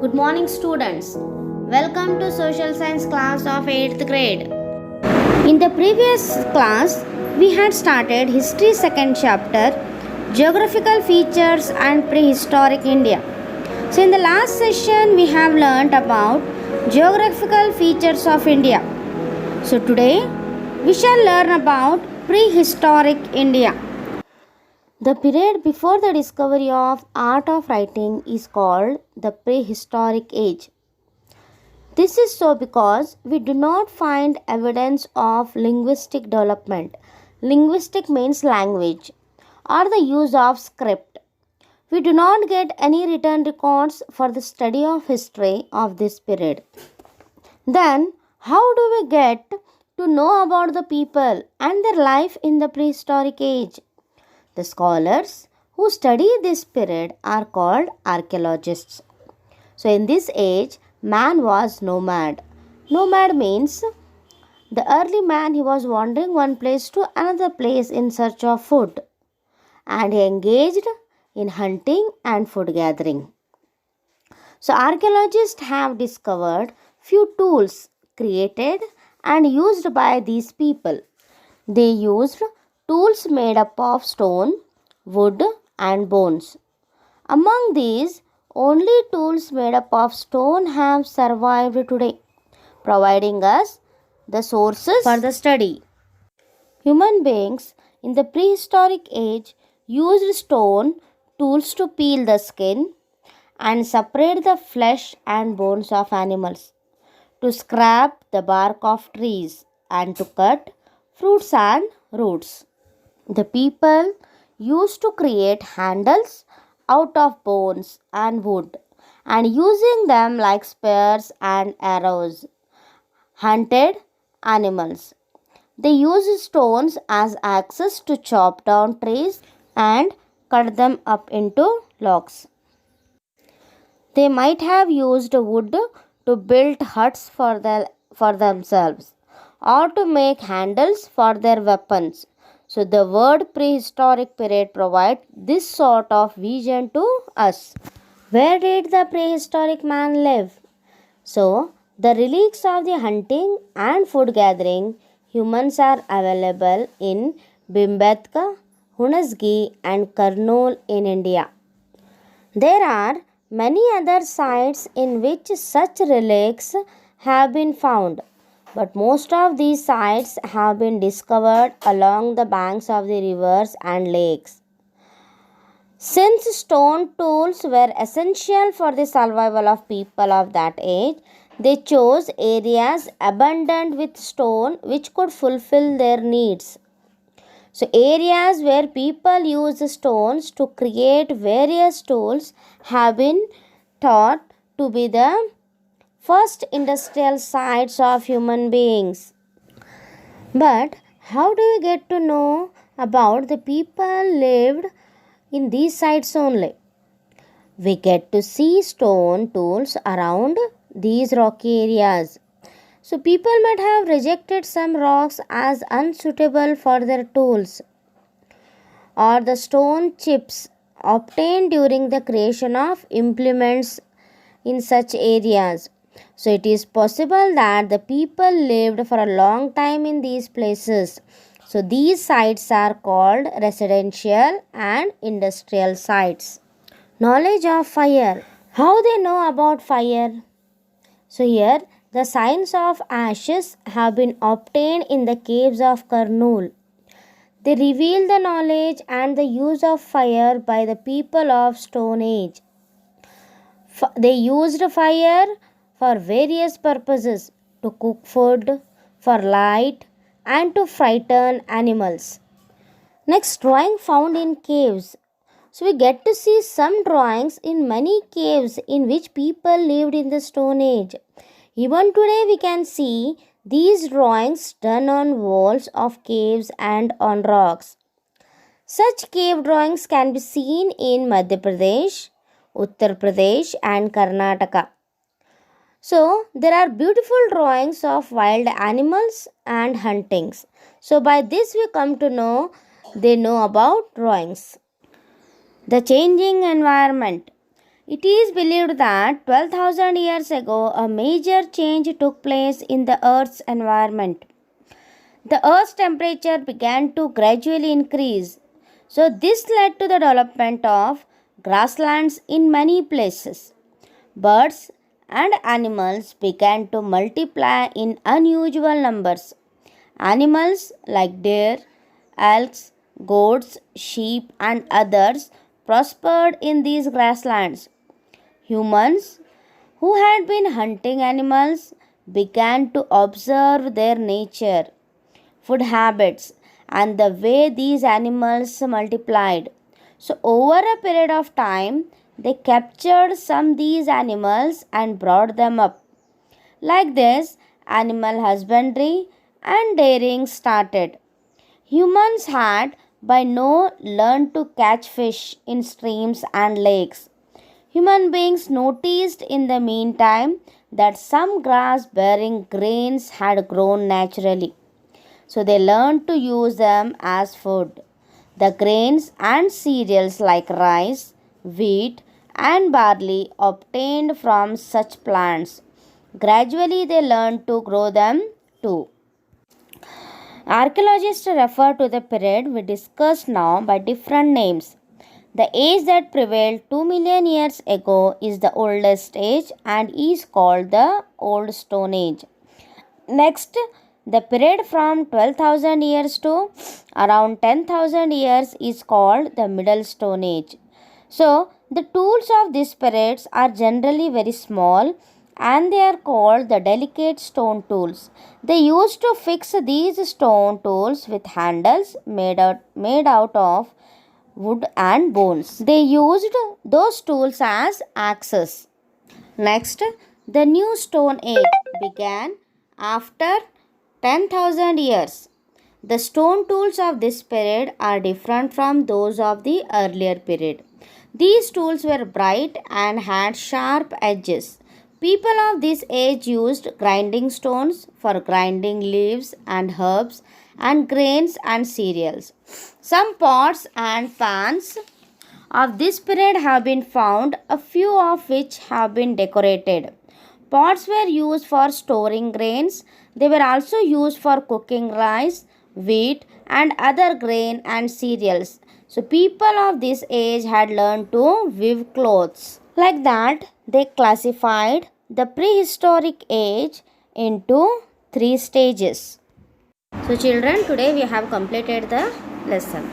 Good morning, students. Welcome to Social Science class of 8th grade. In the previous class, we had started History second chapter, Geographical Features and Prehistoric India. So, in the last session, we have learnt about Geographical Features of India. So, today, we shall learn about Prehistoric India. The period before the discovery of art of writing is called the prehistoric age. This is so because we do not find evidence of linguistic development. Linguistic means language or the use of script. We do not get any written records for the study of history of this period. Then, how do we get to know about the people and their life in the prehistoric age? The scholars who study this period are called archaeologists. So, in this age, man was nomad. Nomad means the early man, he was wandering one place to another place in search of food, and he engaged in hunting and food gathering. So, archaeologists have discovered few tools created and used by these people. They used tools made up of stone, wood, and bones. Among these, only tools made up of stone have survived today, providing us the sources for the study. Human beings in the prehistoric age used stone tools to peel the skin and separate the flesh and bones of animals, to scrape the bark of trees, and to cut fruits and roots. The people used to create handles out of bones and wood, and using them like spears and arrows, hunted animals. They used stones as axes to chop down trees and cut them up into logs. They might have used wood to build huts for themselves or to make handles for their weapons. So, the word prehistoric period provides this sort of vision to us. Where did the prehistoric man live? So, the relics of the hunting and food gathering humans are available in Bhimbetka, Hunasgi, and Kurnool in India. There are many other sites in which such relics have been found, but most of these sites have been discovered along the banks of the rivers and lakes. Since stone tools were essential for the survival of people of that age, they chose areas abundant with stone which could fulfill their needs. So, areas where people use stones to create various tools have been thought to be the first industrial sites of human beings. But how do we get to know about the people lived in these sites only? We get to see stone tools around these rocky areas. So people might have rejected some rocks as unsuitable for their tools, or the stone chips obtained during the creation of implements in such areas. So it is possible that the people lived for a long time in these places. So these sites are called residential and industrial sites. Knowledge of fire. How they know about fire? So here the signs of ashes have been obtained in the caves of Kurnool. They reveal the knowledge and the use of fire by the people of Stone Age. They used fire for various purposes, to cook food, for light, and to frighten animals. Next, drawing found in caves. So, we get to see some drawings in many caves in which people lived in the Stone Age. Even today, we can see these drawings done on walls of caves and on rocks. Such cave drawings can be seen in Madhya Pradesh, Uttar Pradesh, and Karnataka. So, there are beautiful drawings of wild animals and huntings. So, by this we come to know they know about drawings. The changing environment. It is believed that 12,000 years ago a major change took place in the Earth's environment. The Earth's temperature began to gradually increase. So, this led to the development of grasslands in many places. Birds and animals began to multiply in unusual numbers. Animals like deer, elks, goats, sheep, and others prospered in these grasslands. Humans who had been hunting animals began to observe their nature, food habits, and the way these animals multiplied. So, over a period of time, they captured some these animals and brought them up. Like this, animal husbandry and dairying started. Humans had by now learned to catch fish in streams and lakes. Human beings noticed in the meantime that some grass bearing grains had grown naturally. So they learned to use them as food. The grains and cereals like rice, wheat, and barley obtained from such plants. Gradually, they learned to grow them too. Archaeologists refer to the period we discussed now by different names. The age that prevailed 2 million years ago is the oldest age and is called the Old Stone Age. Next, the period from 12,000 years to around 10,000 years is called the Middle Stone Age. So, the tools of these periods are generally very small and they are called the delicate stone tools. They used to fix these stone tools with handles made out of wood and bones. They used those tools as axes. Next, the new Stone Age began after 10,000 years. The stone tools of this period are different from those of the earlier period. These tools were bright and had sharp edges. People of this age used grinding stones for grinding leaves and herbs and grains and cereals. Some pots and pans of this period have been found, a few of which have been decorated. Pots were used for storing grains. They were also used for cooking rice, wheat, and other grain and cereals. So, people of this age had learned to weave clothes. Like that, they classified the prehistoric age into 3 stages. So, children, today we have completed the lesson.